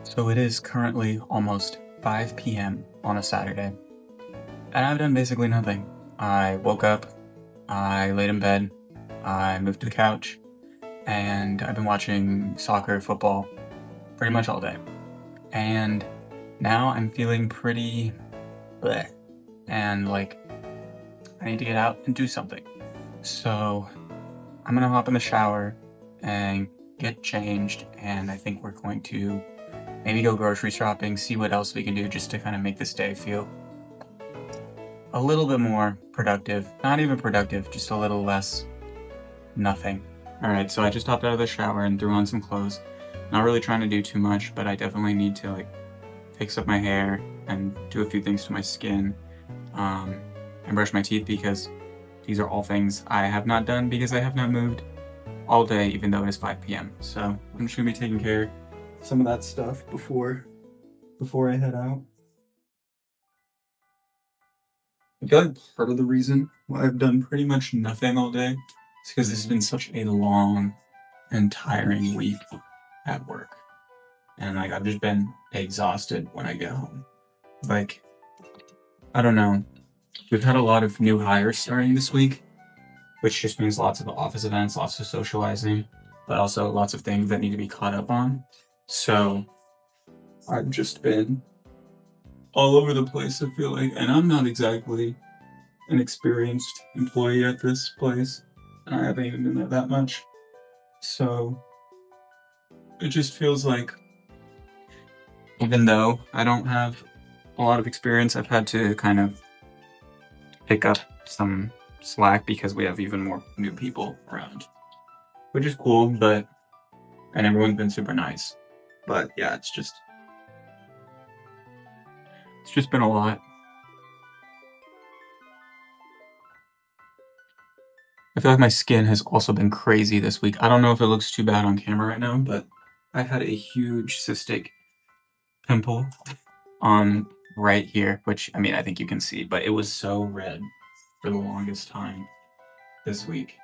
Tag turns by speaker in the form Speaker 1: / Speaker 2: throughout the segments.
Speaker 1: So it is currently almost 5 p.m. on a Saturday, and I've done basically nothing. I woke up, I laid in bed, I moved to the couch, and I've been watching soccer, football, pretty much all day. And now I'm feeling pretty bleh, and like I need to get out and do something. So I'm gonna hop in the shower and get changed, and I think we're going to maybe go grocery shopping, see what else we can do just to kind of make this day feel a little bit more productive. Not even productive, just a little less nothing. All right, so I just hopped out of the shower and threw on some clothes. Not really trying to do too much, but I definitely need to fix up my hair and do a few things to my skin, and brush my teeth because these are all things I have not done because I have not moved all day, even though it is 5 p.m. So I'm just gonna be taking care of some of that stuff before I head out. I feel like part of the reason why I've done pretty much nothing all day is because this has been such a long and tiring week at work. And I've just been exhausted when I get home. Like, I don't know. We've had a lot of new hires starting this week, which just means lots of office events, lots of socializing, but also lots of things that need to be caught up on. So I've just been all over the place, I feel like, and I'm not exactly an experienced employee at this place, and I haven't even been there that much. So it just feels like, even though I don't have a lot of experience, I've had to kind of pick up some slack because we have even more new people around, which is cool, and everyone's been super nice. But yeah, it's just been a lot. I feel like my skin has also been crazy this week. I don't know if it looks too bad on camera right now, but I had a huge cystic pimple on right here, which I mean, I think you can see, but it was so red for the longest time this week.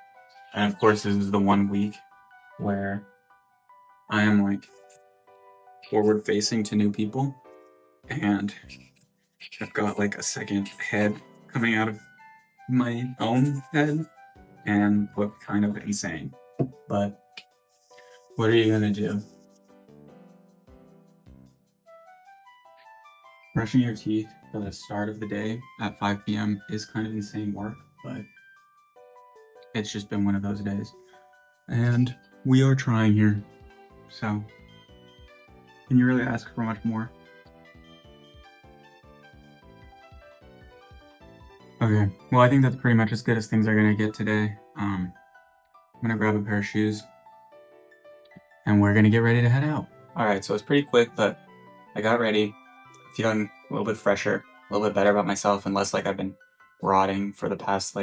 Speaker 1: And of course, this is the one week where I am forward facing to new people, and I've got a second head coming out of my own head and look kind of insane. But what are you gonna do? Brushing your teeth for the start of the day at 5 p.m. is kind of insane work, but it's just been one of those days. And we are trying here. So, can you really ask for much more? Okay, well, I think that's pretty much as good as things are gonna get today. I'm gonna grab a pair of shoes and we're gonna get ready to head out. All right, so it's pretty quick, but I got ready, feeling a little bit fresher, a little bit better about myself, and less like I've been rotting for the past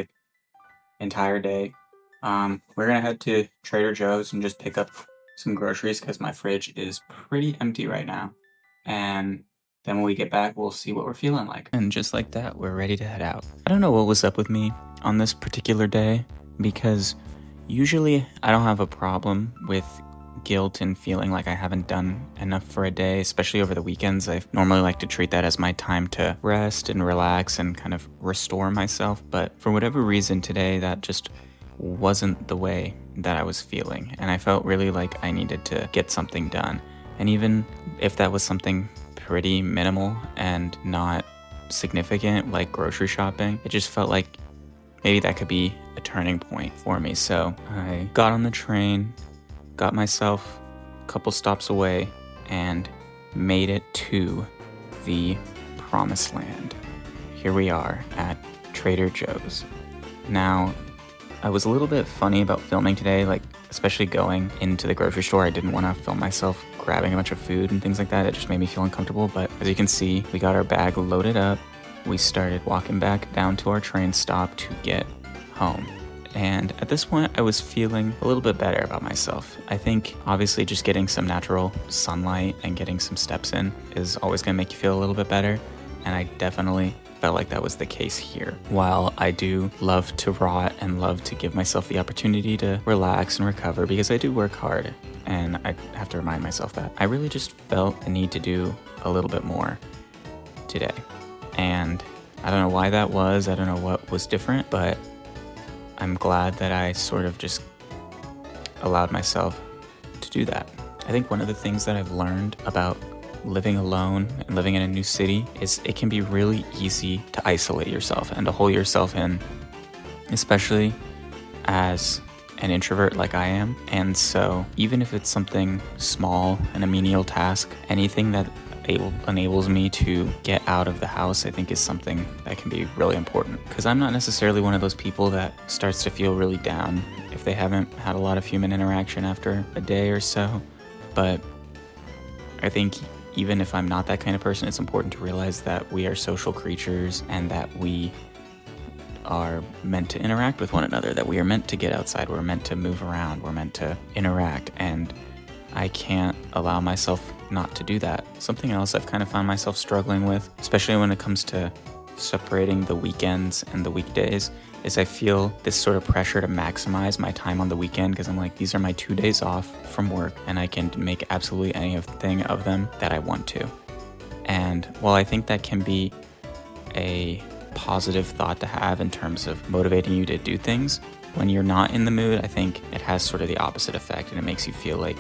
Speaker 1: entire day. We're gonna head to Trader Joe's and just pick up some groceries because my fridge is pretty empty right now. And then when we get back, we'll see what we're feeling like. And just like that, we're ready to head out. I don't know what was up with me on this particular day because usually I don't have a problem with guilt and feeling like I haven't done enough for a day, especially over the weekends. I normally like to treat that as my time to rest and relax and kind of restore myself. But for whatever reason today, that just wasn't the way that I was feeling. And I felt really like I needed to get something done. And even if that was something pretty minimal and not significant, like grocery shopping, it just felt like maybe that could be a turning point for me. So I got on the train, got myself a couple stops away, and made it to the promised land. Here we are at Trader Joe's. Now, I was a little bit funny about filming today, especially going into the grocery store. I didn't want to film myself grabbing a bunch of food and things like that. It just made me feel uncomfortable. But as you can see, we got our bag loaded up. We started walking back down to our train stop to get home. And at this point, I was feeling a little bit better about myself. I think obviously just getting some natural sunlight and getting some steps in is always gonna make you feel a little bit better. And I definitely felt like that was the case here. While I do love to rot and love to give myself the opportunity to relax and recover, because I do work hard, and I have to remind myself that, I really just felt the need to do a little bit more today. And I don't know why that was, I don't know what was different, but I'm glad that I sort of just allowed myself to do that. I think one of the things that I've learned about living alone and living in a new city is it can be really easy to isolate yourself and to hold yourself in, especially as an introvert like I am. And so even if it's something small and a menial task, anything that enables me to get out of the house, I think is something that can be really important. Because I'm not necessarily one of those people that starts to feel really down if they haven't had a lot of human interaction after a day or so. But I think even if I'm not that kind of person, it's important to realize that we are social creatures and that we are meant to interact with one another, that we are meant to get outside, we're meant to move around, we're meant to interact, and I can't allow myself not to do that. Something else I've kind of found myself struggling with, especially when it comes to separating the weekends and the weekdays, is I feel this sort of pressure to maximize my time on the weekend, because I'm like, these are my 2 days off from work and I can make absolutely anything of them that I want to. And while I think that can be a positive thought to have in terms of motivating you to do things, when you're not in the mood, I think it has sort of the opposite effect, and it makes you feel like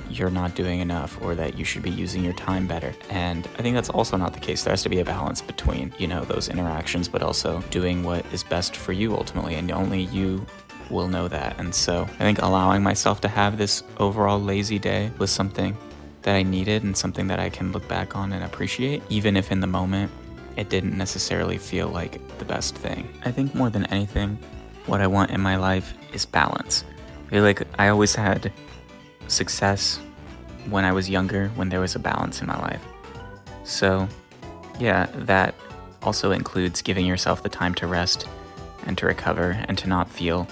Speaker 1: you're not doing enough or that you should be using your time better. And I think that's also not the case. There has to be a balance between, those interactions, but also doing what is best for you ultimately, and only you will know that. And so I think allowing myself to have this overall lazy day was something that I needed and something that I can look back on and appreciate, even if in the moment it didn't necessarily feel like the best thing. I think more than anything, what I want in my life is balance. I feel like I always had success when I was younger, when there was a balance in my life. So yeah, that also includes giving yourself the time to rest and to recover and to not feel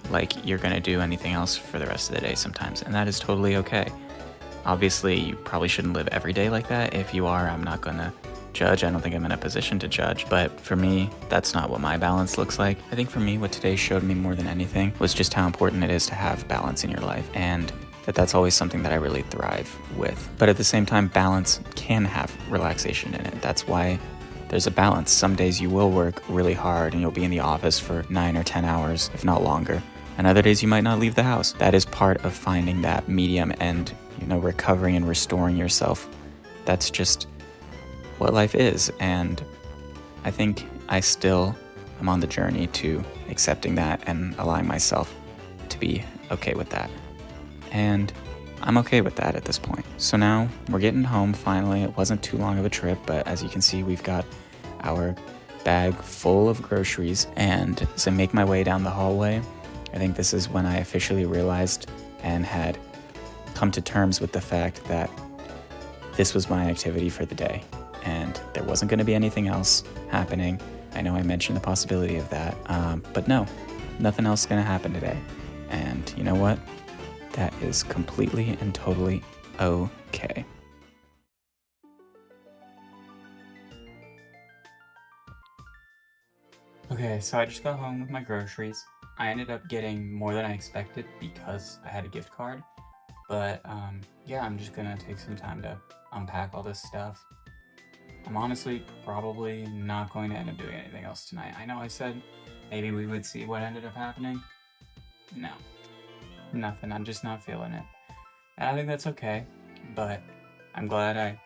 Speaker 1: like you're going to do anything else for the rest of the day sometimes. And that is totally okay. Obviously, you probably shouldn't live every day like that. If you are, I'm not going to judge. I don't think I'm in a position to judge. But for me, that's not what my balance looks like. I think for me, what today showed me more than anything was just how important it is to have balance in your life, and that's always something that I really thrive with. But at the same time, balance can have relaxation in it. That's why there's a balance. Some days you will work really hard and you'll be in the office for 9 or 10 hours, if not longer. And other days you might not leave the house. That is part of finding that medium and, recovering and restoring yourself. That's just what life is. And I think I still am on the journey to accepting that and allowing myself to be okay with that. And I'm okay with that at this point. So now we're getting home finally. It wasn't too long of a trip, but as you can see, we've got our bag full of groceries. And as I make my way down the hallway, I think this is when I officially realized and had come to terms with the fact that this was my activity for the day and there wasn't going to be anything else happening. I know I mentioned the possibility of that, but no, nothing else is going to happen today. And you know what? That is completely and totally okay. Okay, so I just got home with my groceries. I ended up getting more than I expected because I had a gift card. But yeah, I'm just gonna take some time to unpack all this stuff. I'm honestly probably not going to end up doing anything else tonight. I know I said maybe we would see what ended up happening. No, nothing. I'm just not feeling it. And I think that's okay, but I'm glad I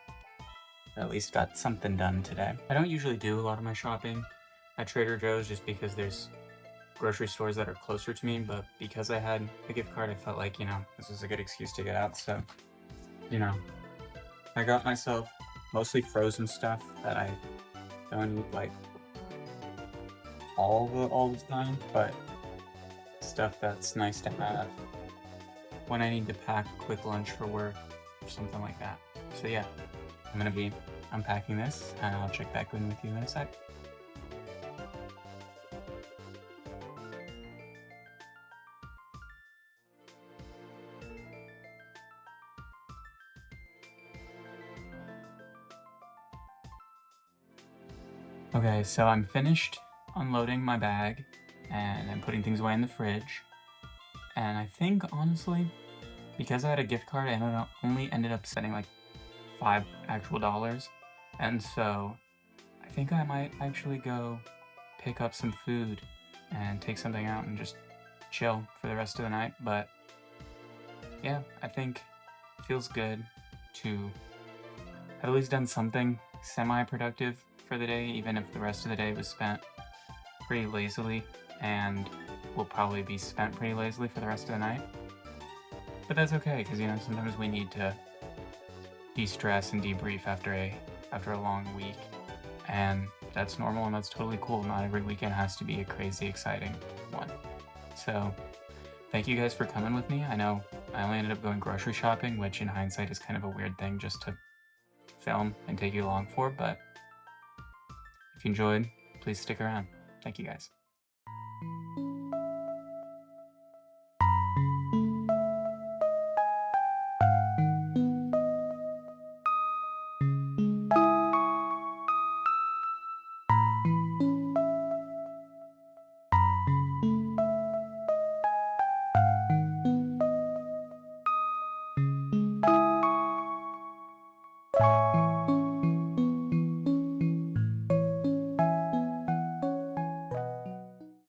Speaker 1: at least got something done today. I don't usually do a lot of my shopping at Trader Joe's just because there's grocery stores that are closer to me, but because I had a gift card, I felt like, this was a good excuse to get out. So, I got myself mostly frozen stuff that I don't eat like all the time, but stuff that's nice to have when I need to pack a quick lunch for work or something like that. So yeah, I'm gonna be unpacking this and I'll check back in with you in a sec. Okay, so I'm finished unloading my bag and I'm putting things away in the fridge. And I think, honestly, because I had a gift card, I only ended up spending like $5 actual. And so I think I might actually go pick up some food and take something out and just chill for the rest of the night. But yeah, I think it feels good to have at least done something semi-productive for the day, even if the rest of the day was spent pretty lazily and will probably be spent pretty lazily for the rest of the night. But that's okay, because sometimes we need to de-stress and debrief after a long week, and that's normal and that's totally cool. Not every weekend has to be a crazy exciting one. So thank you guys for coming with me. I know I only ended up going grocery shopping, which in hindsight is kind of a weird thing just to film and take you along for, but if you enjoyed, please stick around. Thank you guys.